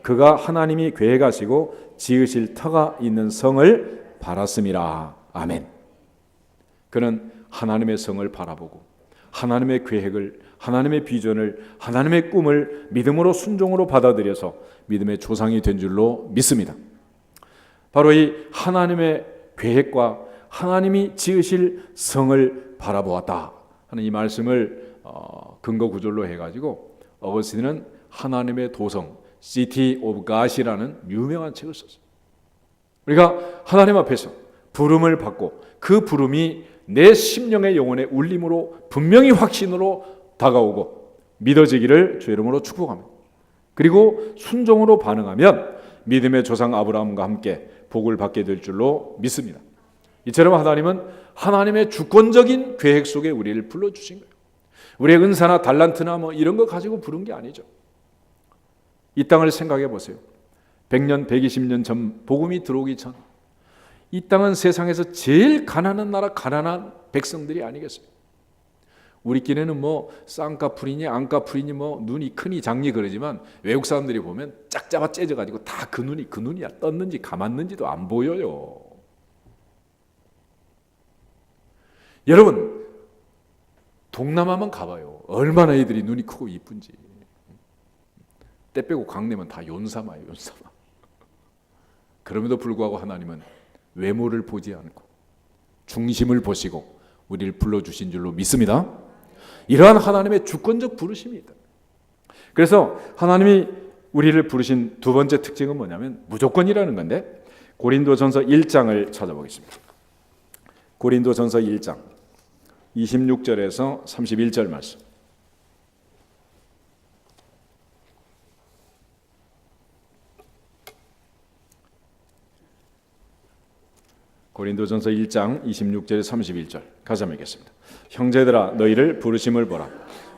그가 하나님이 계획하시고 지으실 터가 있는 성을 바랐음이라. 아멘. 그는 하나님의 성을 바라보고 하나님의 계획을, 하나님의 비전을, 하나님의 꿈을 믿음으로 순종으로 받아들여서 믿음의 조상이 된 줄로 믿습니다. 바로 이 하나님의 계획과 하나님이 지으실 성을 바라보았다 하는 이 말씀을 근거 구절로 해가지고 어거스틴은 하나님의 도성, City of God이라는 유명한 책을 썼어요. 우리가 하나님 앞에서 부름을 받고 그 부름이 내 심령의 영혼의 울림으로 분명히 확신으로 다가오고 믿어지기를 주 이름으로 축복합니다. 그리고 순종으로 반응하면 믿음의 조상 아브라함과 함께 복을 받게 될 줄로 믿습니다. 이처럼 하나님은 하나님의 주권적인 계획 속에 우리를 불러주신 거예요. 우리의 은사나 달란트나 이런 거 가지고 부른 게 아니죠. 이 땅을 생각해 보세요. 100년, 120년 전 복음이 들어오기 전 이 땅은 세상에서 제일 가난한 나라, 가난한 백성들이 아니겠어요? 우리끼리는 쌍꺼풀이니 안꺼풀이니 눈이 크니 작니 그러지만 외국 사람들이 보면 짝잡아 째져가지고 다 그 눈이야. 떴는지 감았는지도 안 보여요. 여러분 동남아만 가봐요. 얼마나 애들이 눈이 크고 이쁜지. 때 빼고 강내면 다 연사마예요. 그럼에도 불구하고 하나님은 외모를 보지 않고 중심을 보시고 우리를 불러주신 줄로 믿습니다. 이러한 하나님의 주권적 부르심이다. 그래서 하나님이 우리를 부르신 두 번째 특징은 뭐냐면 무조건이라는 건데, 고린도전서 1장을 찾아보겠습니다. 고린도전서 1장 26절에서 31절 말씀. 고린도전서 1장 26절에 31절 같이 한번 읽겠습니다. 형제들아 너희를 부르심을 보라.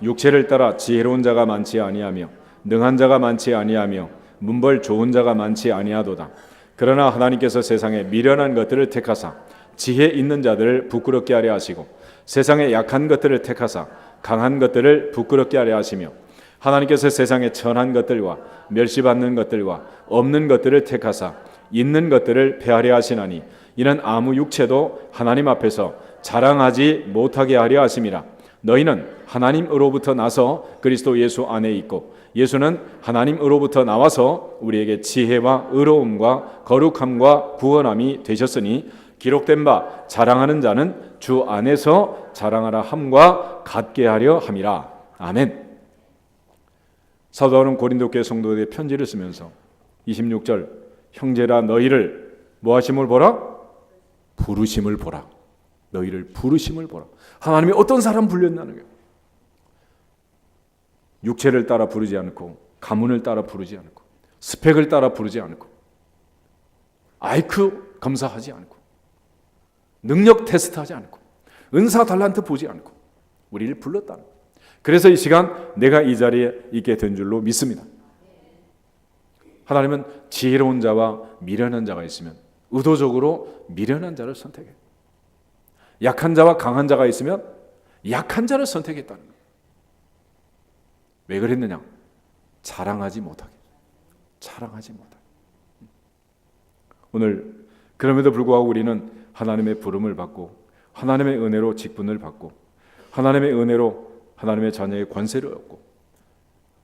육체를 따라 지혜로운 자가 많지 아니하며 능한 자가 많지 아니하며 문벌 좋은 자가 많지 아니하도다. 그러나 하나님께서 세상에 미련한 것들을 택하사 지혜 있는 자들을 부끄럽게 하려 하시고 세상에 약한 것들을 택하사 강한 것들을 부끄럽게 하려 하시며 하나님께서 세상에 천한 것들과 멸시받는 것들과 없는 것들을 택하사 있는 것들을 폐하려 하시나니 이는 아무 육체도 하나님 앞에서 자랑하지 못하게 하려 하심이라. 너희는 하나님으로부터 나서 그리스도 예수 안에 있고 예수는 하나님으로부터 나와서 우리에게 지혜와 의로움과 거룩함과 구원함이 되셨으니 기록된 바 자랑하는 자는 주 안에서 자랑하라 함과 같게 하려 함이라. 아멘. 사도 바울은 고린도 교회 성도들에게 편지를 쓰면서 26절 형제라 너희를 뭐하심을 보라? 부르심을 보라. 너희를 부르심을 보라. 하나님이 어떤 사람 불렸나는 거예요. 육체를 따라 부르지 않고 가문을 따라 부르지 않고 스펙을 따라 부르지 않고 IQ 검사하지 않고 능력 테스트하지 않고 은사 달란트 보지 않고 우리를 불렀다는 거예요. 그래서 이 시간 내가 이 자리에 있게 된 줄로 믿습니다. 하나님은 지혜로운 자와 미련한 자가 있으면 의도적으로 미련한 자를 선택해요. 약한 자와 강한 자가 있으면 약한 자를 선택했다는 거예요. 왜 그랬느냐? 자랑하지 못하게. 자랑하지 못하게. 오늘 그럼에도 불구하고 우리는 하나님의 부름을 받고 하나님의 은혜로 직분을 받고 하나님의 은혜로 하나님의 자녀의 관세를 얻고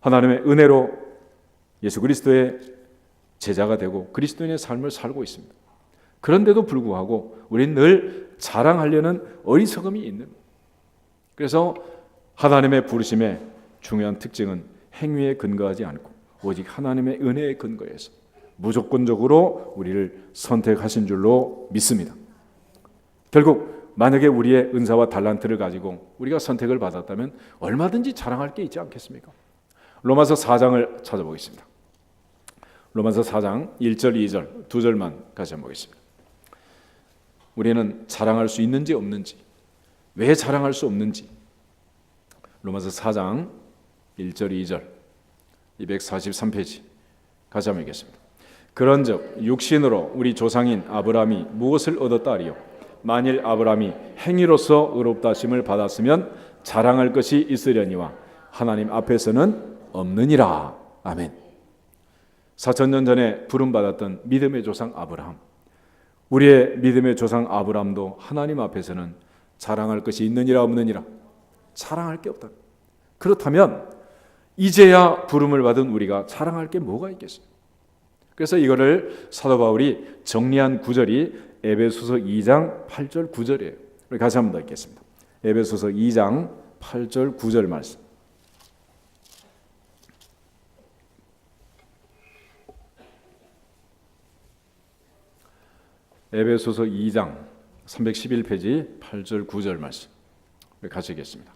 하나님의 은혜로 예수 그리스도의 제자가 되고 그리스도인의 삶을 살고 있습니다. 그런데도 불구하고 우리는 늘 자랑하려는 어리석음이 있는. 그래서 하나님의 부르심의 중요한 특징은 행위에 근거하지 않고 오직 하나님의 은혜에 근거해서 무조건적으로 우리를 선택하신 줄로 믿습니다. 결국 만약에 우리의 은사와 달란트를 가지고 우리가 선택을 받았다면 얼마든지 자랑할 게 있지 않겠습니까? 로마서 4장을 찾아보겠습니다. 로마서 4장 1절 2절 두 절만 같이 한번 보겠습니다. 우리는 자랑할 수 있는지 없는지, 왜 자랑할 수 없는지. 로마서 4장 1절 2절 243페이지 같이 한번 읽겠습니다. 그런즉 육신으로 우리 조상인 아브라함이 무엇을 얻었다 하리요? 만일 아브라함이 행위로서 의롭다 하심을 받았으면 자랑할 것이 있으려니와 하나님 앞에서는 없느니라. 아멘. 4,000년 전에 부름받았던 믿음의 조상 아브라함, 우리의 믿음의 조상 아브라함도 하나님 앞에서는 자랑할 것이 있느니라 없느니라? 자랑할 게 없다. 그렇다면 이제야 부름을 받은 우리가 자랑할 게 뭐가 있겠어요? 그래서 이거를 사도 바울이 정리한 구절이 에베소서 2장 8절 9절이에요. 우리 같이 한번 더 읽겠습니다. 에베소서 2장 8절 9절 말씀. 에베소서 2장 311페이지 8절 9절 말씀 같이 읽겠습니다.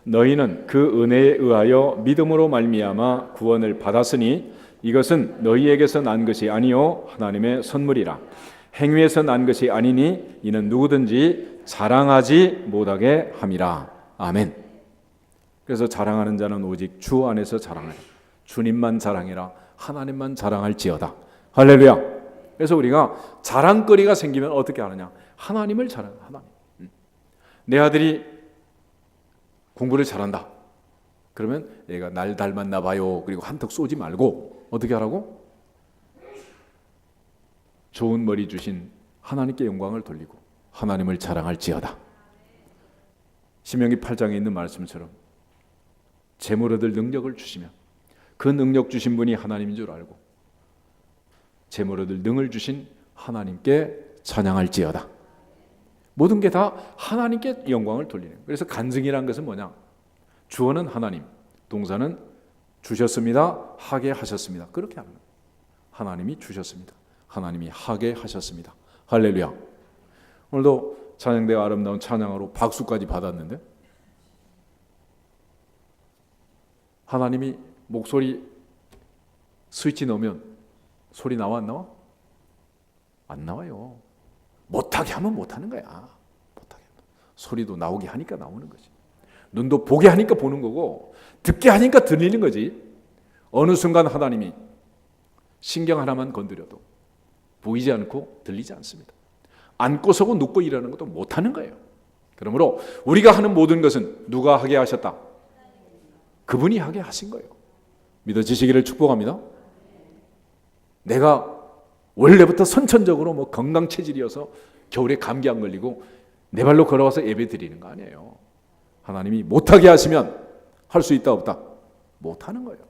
너희는 그 은혜에 의하여 믿음으로 말미암아 구원을 받았으니 이것은 너희에게서 난 것이 아니요 하나님의 선물이라. 행위에서 난 것이 아니니 이는 누구든지 자랑하지 못하게 함이라. 아멘. 그래서 자랑하는 자는 오직 주 안에서 자랑하라. 주님만 자랑해라. 하나님만 자랑할지어다. 할렐루야. 그래서 우리가 자랑거리가 생기면 어떻게 하느냐? 하나님을 자랑해. 하나님. 내 아들이 공부를 잘한다. 그러면 얘가 날 닮았나 봐요. 그리고 한턱 쏘지 말고 어떻게 하라고? 좋은 머리 주신 하나님께 영광을 돌리고 하나님을 자랑할지어다. 신명기 8장에 있는 말씀처럼 재물 얻을 능력을 주시면 그 능력 주신 분이 하나님인 줄 알고 재물 얻을 능을 주신 하나님께 찬양할지어다. 모든 게 다 하나님께 영광을 돌리는 거예요. 그래서 간증이라는 것은 뭐냐? 주어는 하나님, 동사는 주셨습니다, 하게 하셨습니다. 그렇게 하는 거예요. 하나님이 주셨습니다, 하나님이 하게 하셨습니다. 할렐루야. 오늘도 찬양대가 아름다운 찬양으로 박수까지 받았는데, 하나님이 목소리 스위치 넣으면 소리 나와 안 나와? 안 나와요. 못하게 하면 못하는 거야. 못하게 하면. 소리도 나오게 하니까 나오는 거지. 눈도 보게 하니까 보는 거고, 듣게 하니까 들리는 거지. 어느 순간 하나님이 신경 하나만 건드려도 보이지 않고 들리지 않습니다. 앉고 서고 눕고 일하는 것도 못하는 거예요. 그러므로 우리가 하는 모든 것은 누가 하게 하셨다? 그분이 하게 하신 거예요. 믿어지시기를 축복합니다. 내가 원래부터 선천적으로 뭐 건강 체질이어서 겨울에 감기 안 걸리고 내 발로 걸어와서 예배 드리는 거 아니에요. 하나님이 못하게 하시면 할 수 있다 없다? 못하는 거예요.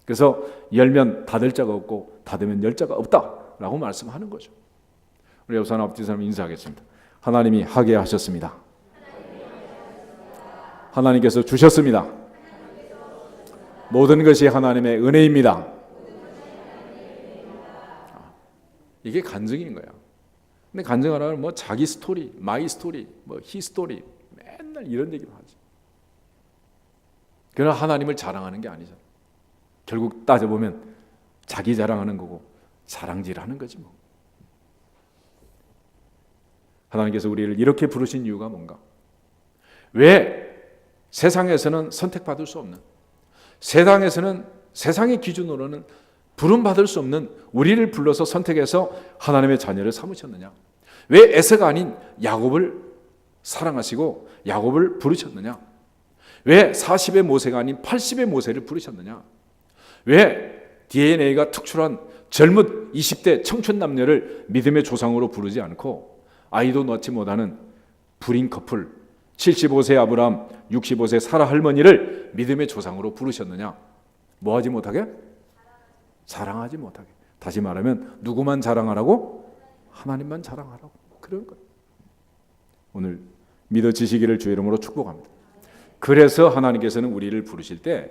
그래서 열면 닫을 자가 없고 닫으면 열 자가 없다라고 말씀하는 거죠. 우리 옆 사람 앞뒤 사람 인사하겠습니다. 하나님이 하게 하셨습니다. 하나님께서 주셨습니다. 모든 것이 하나님의 은혜입니다. 이게 간증인 거야. 근데 간증하라면 뭐 자기 스토리, 마이 스토리, 뭐 히 스토리 맨날 이런 얘기만 하지. 그러나 하나님을 자랑하는 게 아니잖아. 결국 따져보면 자기 자랑하는 거고 자랑질하는 거지 뭐. 하나님께서 우리를 이렇게 부르신 이유가 뭔가? 왜 세상에서는 선택받을 수 없는, 세상에서는 세상의 기준으로는 부름받을 수 없는 우리를 불러서 선택해서 하나님의 자녀를 삼으셨느냐? 왜 에서가 아닌 야곱을 사랑하시고 야곱을 부르셨느냐? 왜 40의 모세가 아닌 80의 모세를 부르셨느냐? 왜 DNA가 특출한 젊은 20대 청춘 남녀를 믿음의 조상으로 부르지 않고 아이도 낳지 못하는 불임 커플 75세 아브라함, 65세 사라 할머니를 믿음의 조상으로 부르셨느냐? 뭐 하지 못하게? 자랑하지 못하게. 다시 말하면 누구만 자랑하라고? 하나님만 자랑하라고. 그런 거예요. 오늘 믿어지시기를 주의 이름으로 축복합니다. 그래서 하나님께서는 우리를 부르실 때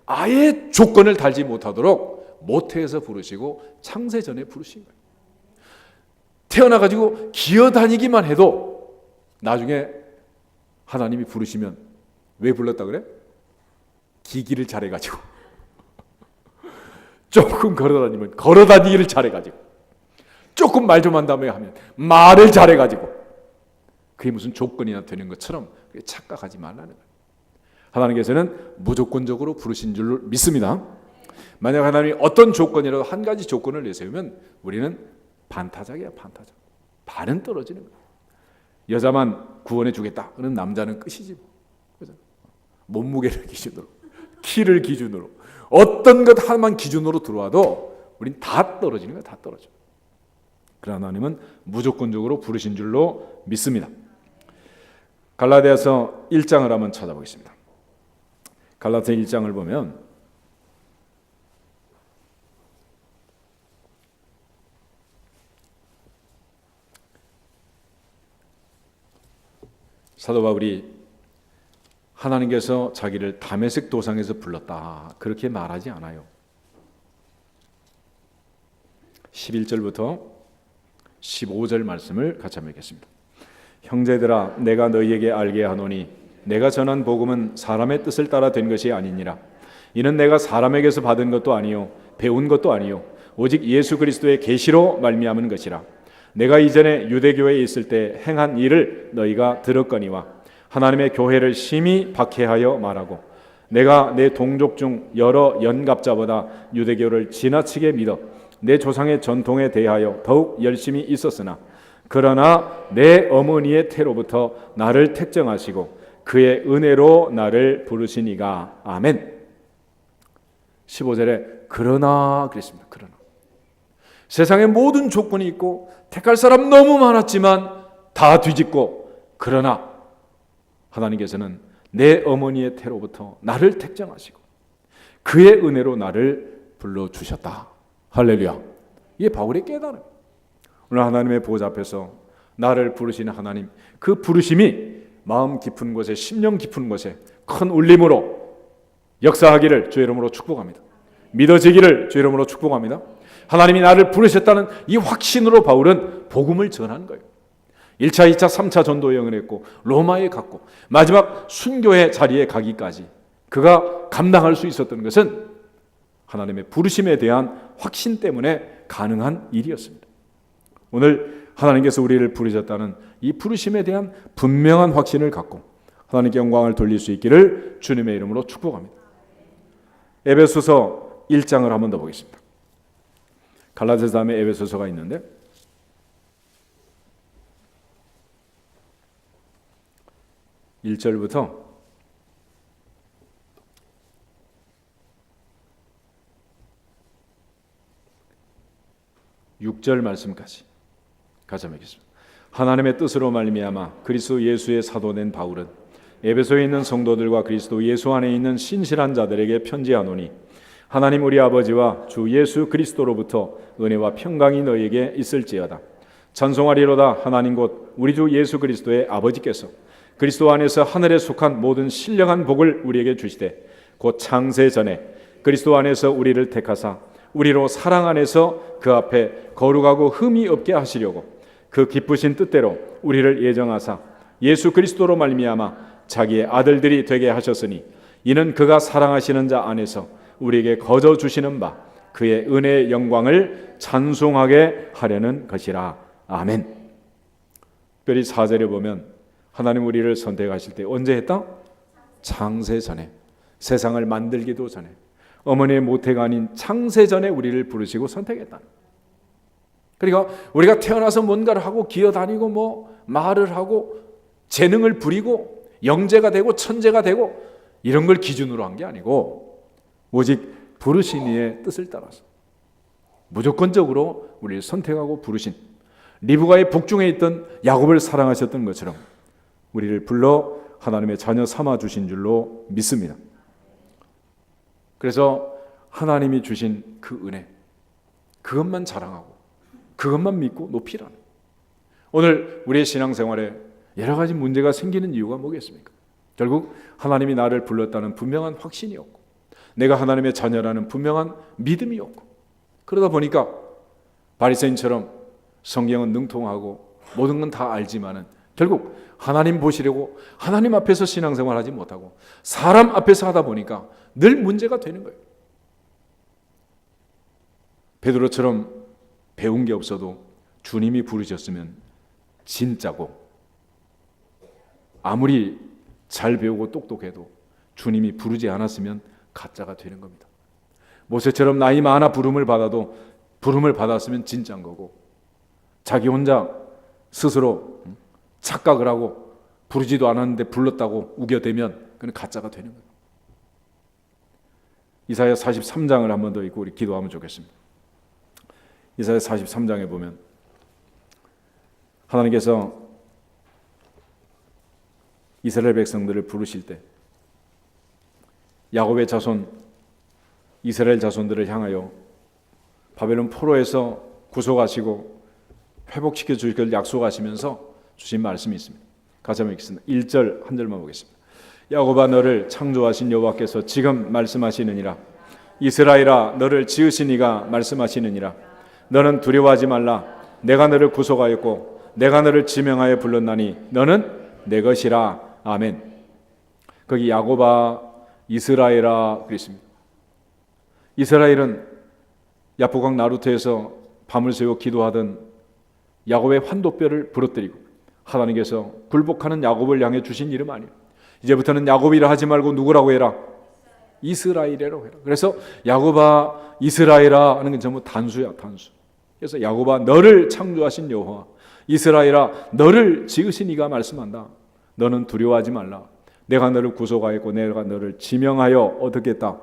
아예 조건을 달지 못하도록 모태에서 부르시고 창세 전에 부르신 거예요. 태어나가지고 기어다니기만 해도 나중에 하나님이 부르시면 왜 불렀다 그래? 기기를 잘해가지고 조금 걸어다니면 걸어다니기를 잘해가지고 조금 말 좀 한 다음에 하면 말을 잘해가지고 그게 무슨 조건이나 되는 것처럼 착각하지 말라는 거예요. 하나님께서는 무조건적으로 부르신 줄로 믿습니다. 만약 하나님이 어떤 조건이라도 한 가지 조건을 내세우면 우리는 반타작이야. 반타작. 반은 떨어지는 거예요. 여자만 구원해 주겠다. 그럼 남자는 끝이지. 그죠? 몸무게를 기준으로, 키를 기준으로, 어떤 것 하나만 기준으로 들어와도 우린 다 떨어지는 거야. 다 떨어져. 그러나 하나님은 무조건적으로 부르신 줄로 믿습니다. 갈라디아서 1장을 한번 찾아보겠습니다. 갈라디아 1장을 보면 사도 바울이 하나님께서 자기를 다메섹 도상에서 불렀다 그렇게 말하지 않아요. 11절부터 15절 말씀을 같이 한번 읽겠습니다. 형제들아 내가 너희에게 알게 하노니 내가 전한 복음은 사람의 뜻을 따라 된 것이 아니니라. 이는 내가 사람에게서 받은 것도 아니요 배운 것도 아니요 오직 예수 그리스도의 계시로 말미암은 것이라. 내가 이전에 유대교회에 있을 때 행한 일을 너희가 들었거니와 하나님의 교회를 심히 박해하여 말하고 내가 내 동족 중 여러 연갑자보다 유대교를 지나치게 믿어 내 조상의 전통에 대하여 더욱 열심히 있었으나 그러나 내 어머니의 태로부터 나를 택정하시고 그의 은혜로 나를 부르시니가. 아멘. 15절에 그러나 그랬습니다. 그러나 세상에 모든 조건이 있고 택할 사람 너무 많았지만 다 뒤집고 그러나 하나님께서는 내 어머니의 태로부터 나를 택정하시고 그의 은혜로 나를 불러주셨다. 할렐루야. 이게 바울의 깨달음. 오늘 하나님의 보좌 앞에서 나를 부르시는 하나님, 그 부르심이 마음 깊은 곳에, 심령 깊은 곳에 큰 울림으로 역사하기를 주의 이름으로 축복합니다. 믿어지기를 주의 이름으로 축복합니다. 하나님이 나를 부르셨다는 이 확신으로 바울은 복음을 전하는 거예요. 1차, 2차, 3차 전도 여행을 했고 로마에 갔고 마지막 순교의 자리에 가기까지 그가 감당할 수 있었던 것은 하나님의 부르심에 대한 확신 때문에 가능한 일이었습니다. 오늘 하나님께서 우리를 부르셨다는 이 부르심에 대한 분명한 확신을 갖고 하나님께 영광을 돌릴 수 있기를 주님의 이름으로 축복합니다. 에베소서 1장을 한 번 더 보겠습니다. 갈라디아서 다음에 에베소서가 있는데 1절부터 6절 말씀까지 같이 읽겠습니다. 하나님의 뜻으로 말미암아 그리스도 예수의 사도된 바울은 에베소에 있는 성도들과 그리스도 예수 안에 있는 신실한 자들에게 편지하노니 하나님 우리 아버지와 주 예수 그리스도로부터 은혜와 평강이 너희에게 있을지어다. 찬송하리로다. 하나님 곧 우리 주 예수 그리스도의 아버지께서 그리스도 안에서 하늘에 속한 모든 신령한 복을 우리에게 주시되 곧 창세 전에 그리스도 안에서 우리를 택하사 우리로 사랑 안에서 그 앞에 거룩하고 흠이 없게 하시려고 그 기쁘신 뜻대로 우리를 예정하사 예수 그리스도로 말미암아 자기의 아들들이 되게 하셨으니 이는 그가 사랑하시는 자 안에서 우리에게 거저 주시는 바 그의 은혜의 영광을 찬송하게 하려는 것이라. 아멘. 특별히 4절에 보면 하나님 우리를 선택하실 때 언제 했다? 창세 전에, 세상을 만들기도 전에, 어머니의 모태가 아닌 창세 전에 우리를 부르시고 선택했다. 그러니까 우리가 태어나서 뭔가를 하고 기어다니고 뭐 말을 하고 재능을 부리고 영재가 되고 천재가 되고 이런 걸 기준으로 한 게 아니고 오직 부르신 이의 뜻을 따라서 무조건적으로 우리를 선택하고 부르신, 리브가의 복중에 있던 야곱을 사랑하셨던 것처럼 우리를 불러 하나님의 자녀 삼아 주신 줄로 믿습니다. 그래서 하나님이 주신 그 은혜, 그것만 자랑하고 그것만 믿고 높이라는, 오늘 우리의 신앙생활에 여러 가지 문제가 생기는 이유가 뭐겠습니까? 결국 하나님이 나를 불렀다는 분명한 확신이 없고 내가 하나님의 자녀라는 분명한 믿음이 없고, 그러다 보니까 바리새인처럼 성경은 능통하고 모든 건 다 알지만은 결국 하나님 보시려고 하나님 앞에서 신앙생활 하지 못하고 사람 앞에서 하다 보니까 늘 문제가 되는 거예요. 베드로처럼 배운 게 없어도 주님이 부르셨으면 진짜고, 아무리 잘 배우고 똑똑해도 주님이 부르지 않았으면 가짜가 되는 겁니다. 모세처럼 나이 많아 부름을 받아도 부름을 받았으면 진짜인 거고, 자기 혼자 스스로 착각을 하고 부르지도 않았는데 불렀다고 우겨대면 그건 가짜가 되는 거예요. 이사야 43장을 한 번 더 읽고 우리 기도하면 좋겠습니다. 이사야 43장에 보면 하나님께서 이스라엘 백성들을 부르실 때 야곱의 자손, 이스라엘 자손들을 향하여 바벨론 포로에서 구속하시고 회복시켜 주실 걸 약속하시면서 주신 말씀이 있습니다. 같이 한번 읽겠습니다. 1절 한 절만 보겠습니다. 야곱아 너를 창조하신 여호와께서 지금 말씀하시느니라. 이스라엘아 너를 지으신 이가 말씀하시느니라. 너는 두려워하지 말라. 내가 너를 구속하였고 내가 너를 지명하여 불렀나니 너는 내 것이라. 아멘. 거기 야곱아 이스라엘아 그랬습니다. 이스라엘은 야포강 나루트에서 밤을 새워 기도하던 야곱의 환도뼈를 부러뜨리고 하나님께서 굴복하는 야곱을 향해 주신 이름 아니에요. 이제부터는 야곱이라 하지 말고 누구라고 해라? 이스라엘이라고 해라. 그래서 야곱아 이스라엘아 하는 게 전부 단수야, 단수. 그래서 야곱아 너를 창조하신 여호와, 이스라엘아 너를 지으신 이가 말씀한다. 너는 두려워하지 말라. 내가 너를 구속하였고 내가 너를 지명하여 어떻게 했다?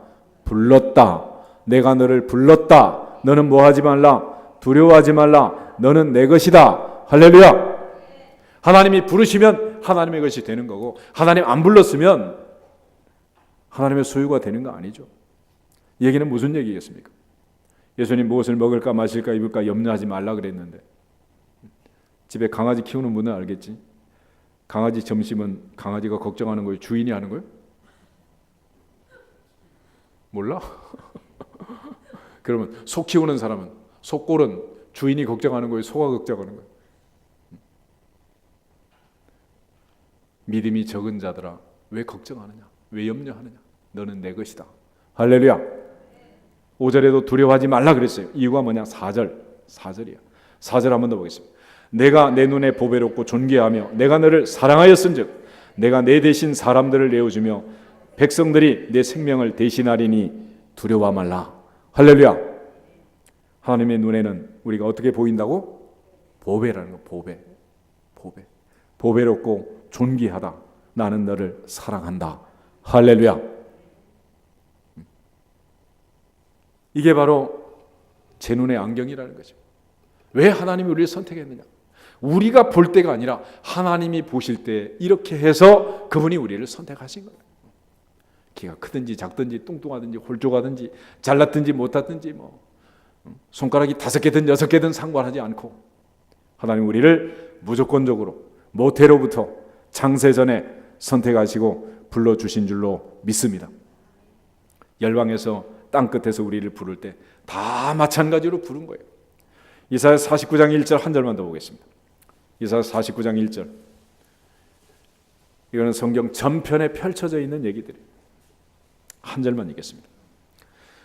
불렀다. 내가 너를 불렀다. 너는 뭐 하지 말라? 두려워하지 말라. 너는 내 것이다. 할렐루야. 하나님이 부르시면 하나님의 것이 되는 거고, 하나님 안 불렀으면 하나님의 소유가 되는 거 아니죠. 이 얘기는 무슨 얘기겠습니까? 예수님 무엇을 먹을까 마실까 입을까 염려하지 말라 그랬는데 집에 강아지 키우는 분은 알겠지? 강아지 점심은 강아지가 걱정하는 거예요? 주인이 하는 거예요? 몰라? 그러면 소 키우는 사람은, 소꼴은 주인이 걱정하는 거예요? 소가 걱정하는 거예요? 믿음이 적은 자들아, 왜 걱정하느냐? 왜 염려하느냐? 너는 내 것이다. 할렐루야. 5절에도 두려워하지 말라 그랬어요. 이유가 뭐냐? 4절이야. 4절 한 번 더 보겠습니다. 내가 내 눈에 보배롭고 존귀하며 내가 너를 사랑하였은즉 내가 내 대신 사람들을 내어주며 백성들이 내 생명을 대신하리니 두려워 말라. 할렐루야. 하나님의 눈에는 우리가 어떻게 보인다고? 보배라는 거. 보배. 보배롭고 존귀하다. 나는 너를 사랑한다. 할렐루야. 이게 바로 제 눈의 안경이라는 거죠. 왜 하나님이 우리를 선택했느냐? 우리가 볼 때가 아니라 하나님이 보실 때 이렇게 해서 그분이 우리를 선택하신 거예요. 키가 크든지 작든지 뚱뚱하든지 홀쭉하든지 잘났든지 못하든지 손가락이 5개든 6개든 상관하지 않고 하나님 우리를 무조건적으로 모태로부터 창세전에 선택하시고 불러주신 줄로 믿습니다. 열방에서 땅끝에서 우리를 부를 때 다 마찬가지로 부른 거예요. 이사야 49장 1절 한 절만 더 보겠습니다. 이사야 49장 1절. 이거는 성경 전편에 펼쳐져 있는 얘기들이에요. 한 절만 읽겠습니다.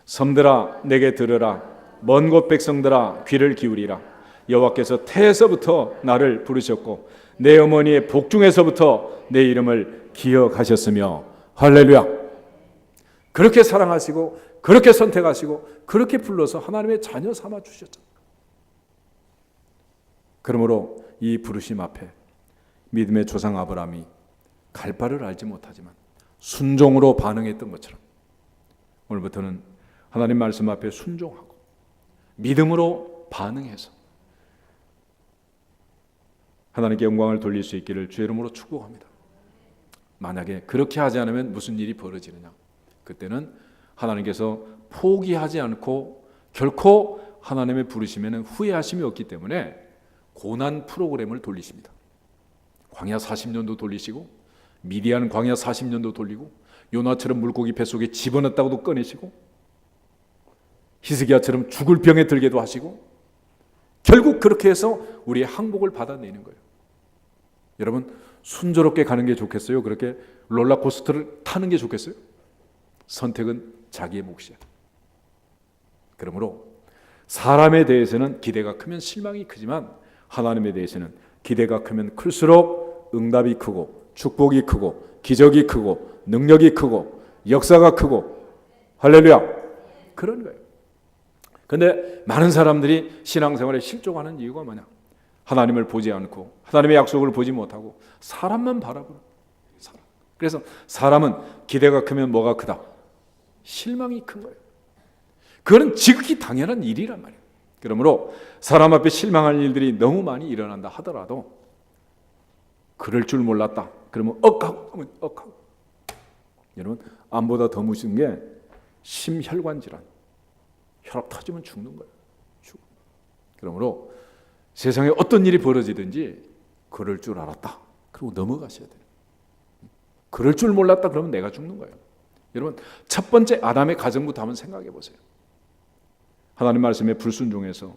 섬들아 내게 들으라. 먼 곳 백성들아 귀를 기울이라. 여호와께서 태에서부터 나를 부르셨고 내 어머니의 복중에서부터 내 이름을 기억하셨으며 할렐루야. 그렇게 사랑하시고 그렇게 선택하시고 그렇게 불러서 하나님의 자녀 삼아 주셨죠. 그러므로 이 부르심 앞에 믿음의 조상 아브라함이 갈 바를 알지 못하지만 순종으로 반응했던 것처럼 오늘부터는 하나님 말씀 앞에 순종하고 믿음으로 반응해서 하나님께 영광을 돌릴 수 있기를 주의 이름으로 축복합니다. 만약에 그렇게 하지 않으면 무슨 일이 벌어지느냐? 그때는 하나님께서 포기하지 않고 결코 하나님의 부르심에는 후회하심이 없기 때문에 고난 프로그램을 돌리십니다. 광야 40년도 돌리시고 미디안 광야 40년도 돌리고 요나처럼 물고기 뱃속에 집어넣었다고도 꺼내시고 히스기야처럼 죽을 병에 들게도 하시고 결국 그렇게 해서 우리의 항복을 받아내는 거예요. 여러분 순조롭게 가는 게 좋겠어요? 그렇게 롤러코스터를 타는 게 좋겠어요? 선택은 자기의 몫이야. 그러므로 사람에 대해서는 기대가 크면 실망이 크지만 하나님에 대해서는 기대가 크면 클수록 응답이 크고 축복이 크고 기적이 크고 능력이 크고 역사가 크고 할렐루야. 그런 거예요. 그런데 많은 사람들이 신앙생활에 실족하는 이유가 뭐냐? 하나님을 보지 않고 하나님의 약속을 보지 못하고 사람만 바라보는 사람. 그래서 사람은 기대가 크면 뭐가 크다? 실망이 큰 거예요. 그건 지극히 당연한 일이란 말이에요. 그러므로 사람 앞에 실망할 일들이 너무 많이 일어난다 하더라도 그럴 줄 몰랐다. 그러면 억하고 억하고. 여러분 암보다 더 무서운 게 심혈관 질환. 혈압 터지면 죽는 거예요. 죽어. 그러므로 세상에 어떤 일이 벌어지든지 그럴 줄 알았다. 그리고 넘어가셔야 돼요. 그럴 줄 몰랐다 그러면 내가 죽는 거예요. 여러분 첫 번째 아담의 가정부터 한번 생각해 보세요. 하나님 말씀에 불순종해서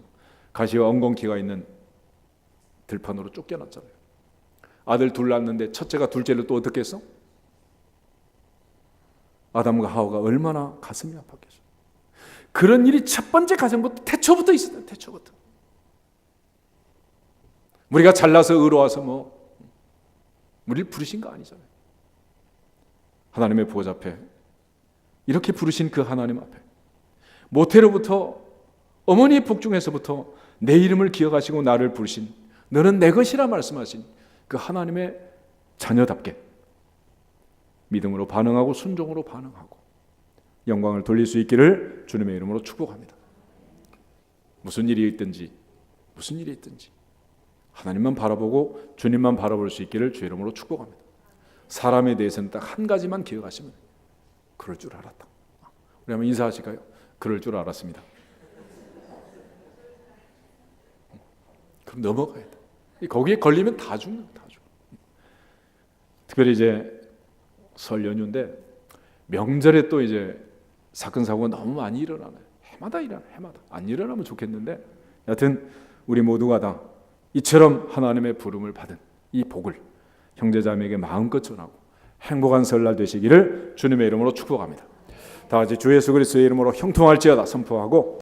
가시와 엉겅퀴가 있는 들판으로 쫓겨났잖아요. 아들 둘 낳았는데 첫째가 둘째를 또 어떻게 했어? 아담과 하와가 얼마나 가슴이 아팠겠어요. 그런 일이 첫 번째 가정부터 태초부터 있었어요. 태초부터. 우리가 잘나서 의로워서 우리를 부르신 거 아니잖아요. 하나님의 보좌 앞에 이렇게 부르신 그 하나님 앞에 모태로부터 어머니의 복중에서부터 내 이름을 기억하시고 나를 부르신 너는 내 것이라 말씀하신 그 하나님의 자녀답게 믿음으로 반응하고 순종으로 반응하고 영광을 돌릴 수 있기를 주님의 이름으로 축복합니다. 무슨 일이 있든지 하나님만 바라보고 주님만 바라볼 수 있기를 주의 이름으로 축복합니다. 사람에 대해서는 딱 한 가지만 기억하시면 그럴 줄 알았다. 우리 한번 인사하실까요? 그럴 줄 알았습니다. 그럼 넘어가야 돼. 거기에 걸리면 다 죽는, 다 죽어. 특별히 이제 설 연휴인데 명절에 또 이제 사건 사고가 너무 많이 일어나요. 해마다 일어나, 해마다. 안 일어나면 좋겠는데, 여하튼 우리 모두가 다 이처럼 하나님의 부름을 받은 이 복을 형제자매에게 마음껏 전하고 행복한 설날 되시기를 주님의 이름으로 축복합니다. 다 같이 주 예수 그리스도의 이름으로 형통할지어다 선포하고